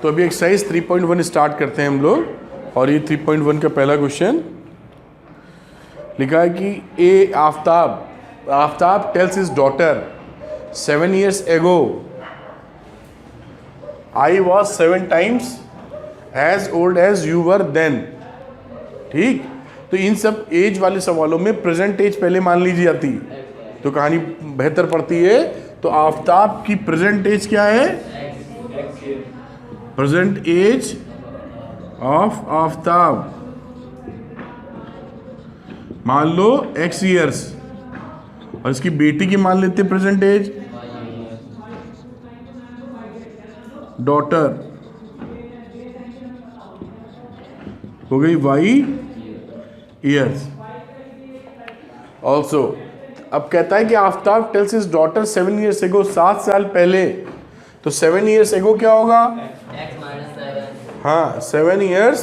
तो अभी exercise 3.1 start करते हैं हम लोग। और ये 3.1 का पहला क्वेश्चन लिखा है कि a Aftab tells his daughter 7 years ago I was 7 times as old as you were then। ठीक, तो इन सब एज वाले सवालों में प्रेजेंट एज पहले मान लीजिए जाती तो कहानी बेहतर पड़ती है। तो आफ्ताब की प्रेजेंट एज क्या है? प्रेजेंट एज ऑफ आफ्ताब मान लो x years, और इसकी बेटी की मान लेते प्रेजेंट एज, डॉटर हो गई y years। ऑल्सो अब कहता है कि Aftab tells his daughter 7 years ago, 7 साल पहले। तो 7 years ago क्या होगा? हाँ, 7 years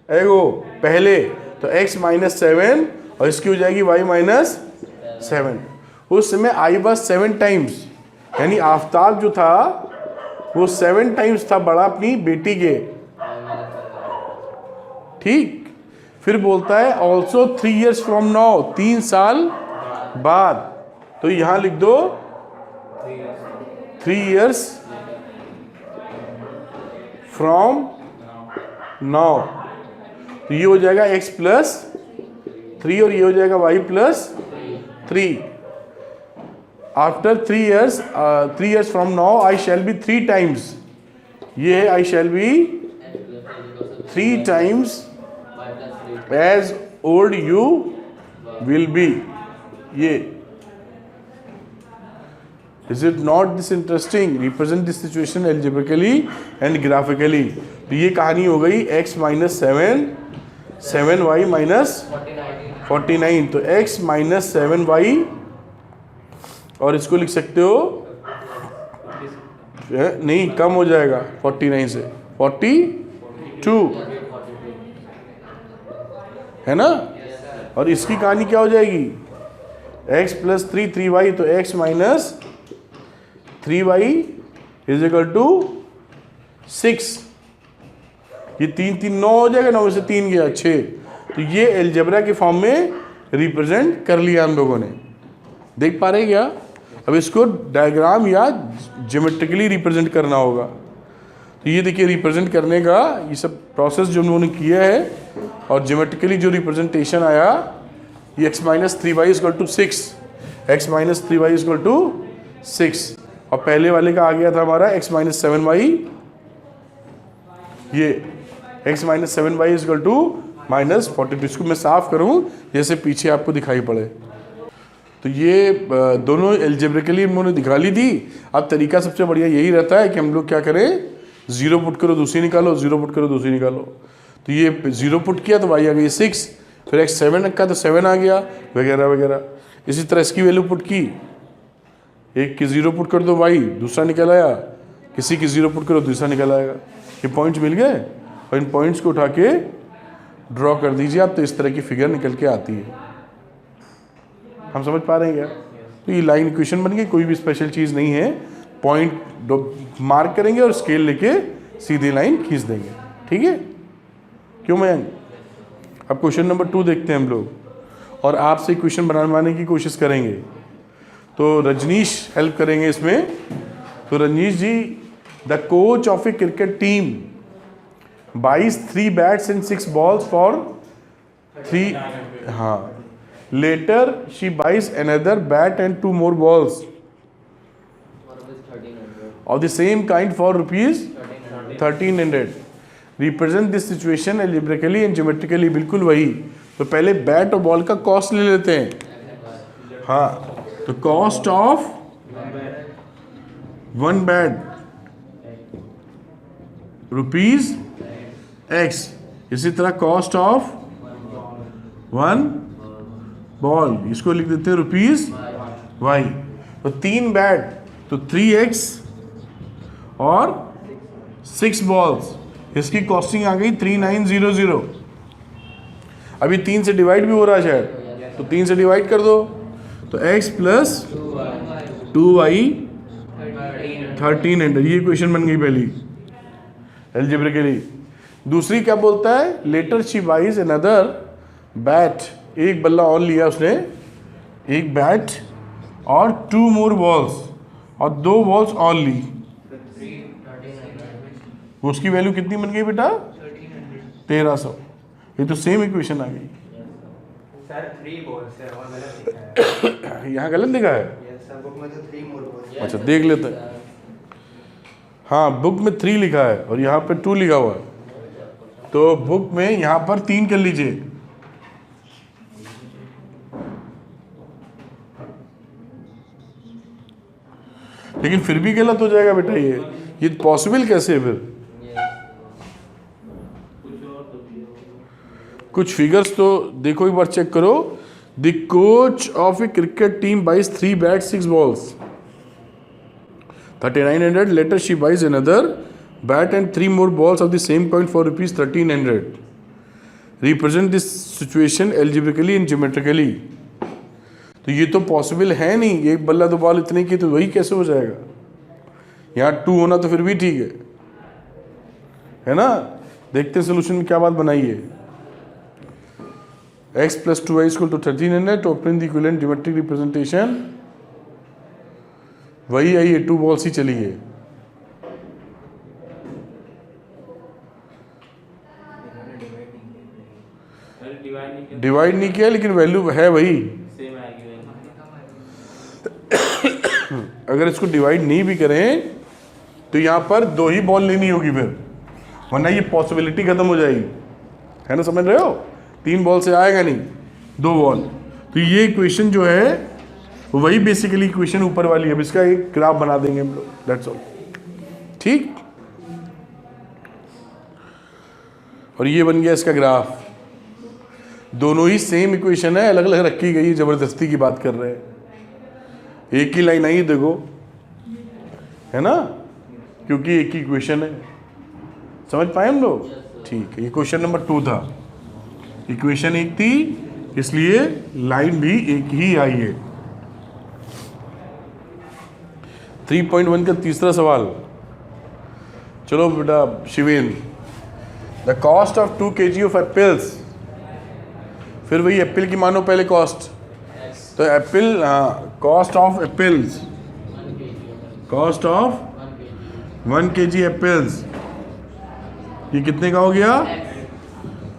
ago पहले, तो x माइनस 7 और इसकी हो जाएगी y माइनस 7। उस समय आई वॉज 7 times, यानी आफ्ताब जो था वो 7 times था बड़ा अपनी बेटी के। ठीक, फिर बोलता है ऑल्सो 3 years from now, 3 साल बाद। तो यहां लिख दो 3 years from now। तो ये हो जाएगा x प्लस 3 और ये हो जाएगा y plus 3। After 3 years from now I shall be 3 times, ये है I shall be 3 times as old you will be। ये Is it not this interesting? Represent this situation algebraically and graphically। तो ये कहानी हो गई x माइनस 7y माइनस 49। तो x minus 7y, और इसको लिख सकते हो नहीं, कम हो जाएगा 49 से 42, है ना। और इसकी कहानी क्या हो जाएगी? x प्लस 3y, तो x minus 3y is equal to 6। ये 3 9 हो जाएगा, 9 में से 3 गया 6। तो ये एलजेब्रा के फॉर्म में रिप्रेजेंट कर लिया हम लोगों ने। देख पा रहे क्या? अब इसको डायग्राम या ज्योमेट्रिकली रिप्रेजेंट करना होगा। तो ये देखिए रिप्रेजेंट करने का ये सब प्रोसेस जो हम लोगों ने किया है, और ज्योमेट्रिकली जो रिप्रेजेंटेशन आया, ये x minus 3y equal to 6, x minus 3y equal to 6। और पहले वाले का आ गया था हमारा x माइनस 7y, ये x minus 7y equal to minus 42। इसको मैं साफ करूं जैसे पीछे आपको दिखाई पड़े। तो ये दोनों एल्जेब्रिकली हम लोगों ने दिखा ली थी। अब तरीका सबसे बढ़िया यही रहता है कि हम लोग क्या करें, 0 पुट करो दूसरी निकालो, 0 पुट करो दूसरी निकालो। तो ये 0 पुट किया तो y आ गई 6, फिर x 7 रखा तो 7 आ गया, वगैरह वगैरह। इसी तरह इसकी वैल्यू पुट की, एक की 0 पुट कर दो y, दूसरा निकल आया, किसी की 0 पुट करो दूसरा निकल आएगा। ये पॉइंट्स मिल गए, और इन पॉइंट्स को उठा के ड्रॉ कर दीजिए आप, तो इस तरह की फिगर निकल के आती है। हम समझ पा रहे हैं क्या? तो ये लाइन इक्वेशन बन गई, कोई भी स्पेशल चीज़ नहीं है। पॉइंट मार्क करेंगे और स्केल लेके सीधी लाइन खींच देंगे। ठीक है, क्यों मयंक? अब क्वेश्चन नंबर 2 देखते हैं हम लोग, और आपसे क्वेश्चन बनाने की कोशिश करेंगे। तो रजनीश हेल्प करेंगे इसमें। तो Rajneesh ji, the coach of a cricket team buys 3 bats and 6 balls for 3, हाँ, later she buys another bat and 2 more balls of the same kind for rupees 1300। represent this situation algebraically and geometrically। बिल्कुल वही। तो पहले bat और ball का cost ले लेते हैं। हाँ, तो cost of 1 bat rupees x, इसी तरह कॉस्ट ऑफ 1 बॉल, इसको लिख देते हैं रुपीज y। तो 3 बैट तो 3x और 6 बॉल्स, इसकी कॉस्टिंग आ गई 3900। अभी 3 से डिवाइड भी हो रहा है शायद, तो 3 से डिवाइड कर दो, तो x प्लस 2y 1300, ये क्वेश्चन बन गई पहली। एल्जेब्रिकली। दूसरी क्या बोलता है, later she buys another bat, एक बल्ला और लिया उसने, एक बैट और 2 more balls, और 2 balls और ली, उसकी वैल्यू कितनी बन गई बेटा, 1300। ये तो सेम इक्वेशन आ गई। सर 3 balls है और गलत लिखा है। यहाँ गलत लिखा है, यस सर, बुक में तो 3 more balls। अच्छा देख लेते हैं। हाँ बुक में 3 लिखा है और यहाँ पे 2 लिखा हुआ है, तो बुक में यहाँ पर 3 कर लीजिए। लेकिन फिर भी गलत हो जाएगा बेटा, ये पॉसिबल कैसे है फिर? कुछ फिगर्स तो देखो, एक बार चेक करो। The coach of a cricket team buys 3 bats 6 balls 3900, later she buys another bat and 3 more balls of the same kind for rupees 1300। Represent this situation algebraically and geometrically. तो ये तो possible है नहीं, एक बल्ला 2 ball इतने की, तो वही कैसे हो जाएगा? यहाँ 2 होना तो फिर भी ठीक है ना। देखते हैं सोल्यूशन में क्या बात बनाई है। x plus 2y is equal to 1300 to obtain the equivalent geometric representation, वही आई है, 2 balls ही चली है। डिवाइड नहीं किया लेकिन वैल्यू है वही। अगर इसको डिवाइड नहीं भी करें तो यहाँ पर 2 ही बॉल लेनी होगी फिर, वरना ये पॉसिबिलिटी खत्म हो जाएगी, है ना, समझ रहे हो? 3 बॉल से आएगा नहीं, 2 बॉल। तो ये इक्वेशन जो है वही बेसिकली इक्वेशन ऊपर वाली है। अब इसका एक ग्राफ बना देंगे हम लोग, दैट्स ऑल, ठीक। और ये बन गया इसका ग्राफ। दोनों ही सेम इक्वेशन है, अलग अलग रखी गई है, जबरदस्ती की बात कर रहे हैं। एक ही लाइन आई देखो, है ना, क्योंकि एक ही इक्वेशन है। समझ पाए हम लोग? ठीक है, ये क्वेश्चन नंबर 2 था। इक्वेशन एक थी इसलिए लाइन भी एक ही आई है। 3.1 का तीसरा सवाल। चलो बेटा Shiven, the cost of 2 kg of apples, फिर वही एप्पल की मानो पहले कॉस्ट, तो एप्पल, हाँ, cost of apples, cost of 1 kg apples, ये कितने का हो गया,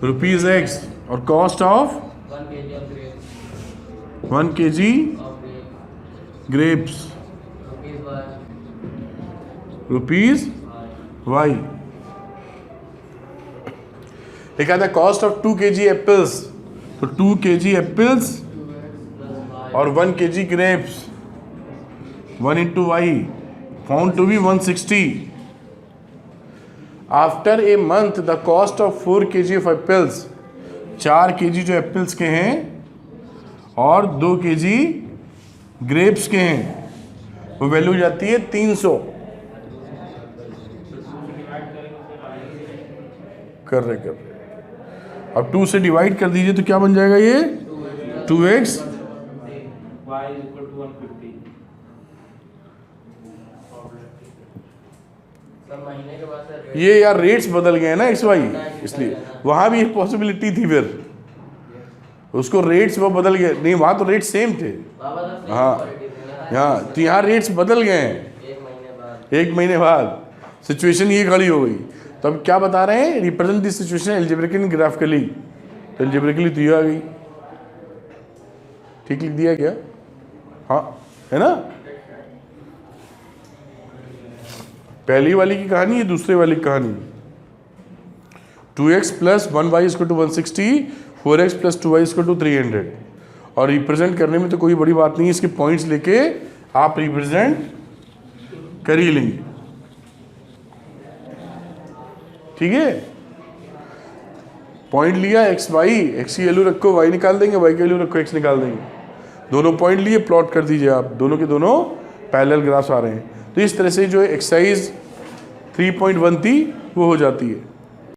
₹X, और cost of 1 kg grapes ₹Y। लिखा था कॉस्ट ऑफ 2 kg एप्पल्स, तो 2 kg एप्पल्स और 1 kg grapes, 1 into Y, found to be 160। After a month the cost of 4 kg of apples, 4 kg जो एप्पल्स के हैं और 2 kg ग्रेप्स के हैं, वो वैल्यू जाती है 300। कर रहे अब 2 से डिवाइड कर दीजिए तो क्या बन जाएगा ये 2x, y is equal to 150। ये यार रेट्स बदल गए हैं ना XY, इसलिए वहां भी एक पॉसिबिलिटी थी, फिर उसको रेट्स वो बदल गए, नहीं वहां तो रेट सेम थे, हाँ तो यहाँ रेट्स बदल गए हैं 1 महीने बाद, सिचुएशन ये खड़ी हो गई। तो अब क्या बता रहे हैं, represent this situation algebraically graphically, तो एल्जेब्रिकली तो ये आ गई, ठीक लिख दिया क्या, हाँ है ना। पहली वाली की कहानी है, दूसरे वाली की कहानी 2x plus 1y is equal to 160, 4x plus 2y is equal to 300। और रिप्रेजेंट करने में तो कोई बड़ी बात नहीं है, इसके पॉइंट्स लेके आप रिप्रेजेंट कर ही लेंगे, ठीक है। पॉइंट लिया x y, x की वैल्यू रखो y निकाल देंगे, y की वैल्यू रखो x निकाल देंगे, दोनों पॉइंट लिए प्लॉट कर दीजिए आप, दोनों के दोनों पैरेलल ग्राफ्स आ रहे हैं। तो इस तरह से जो एक्सरसाइज 3.1 थी वो हो जाती है।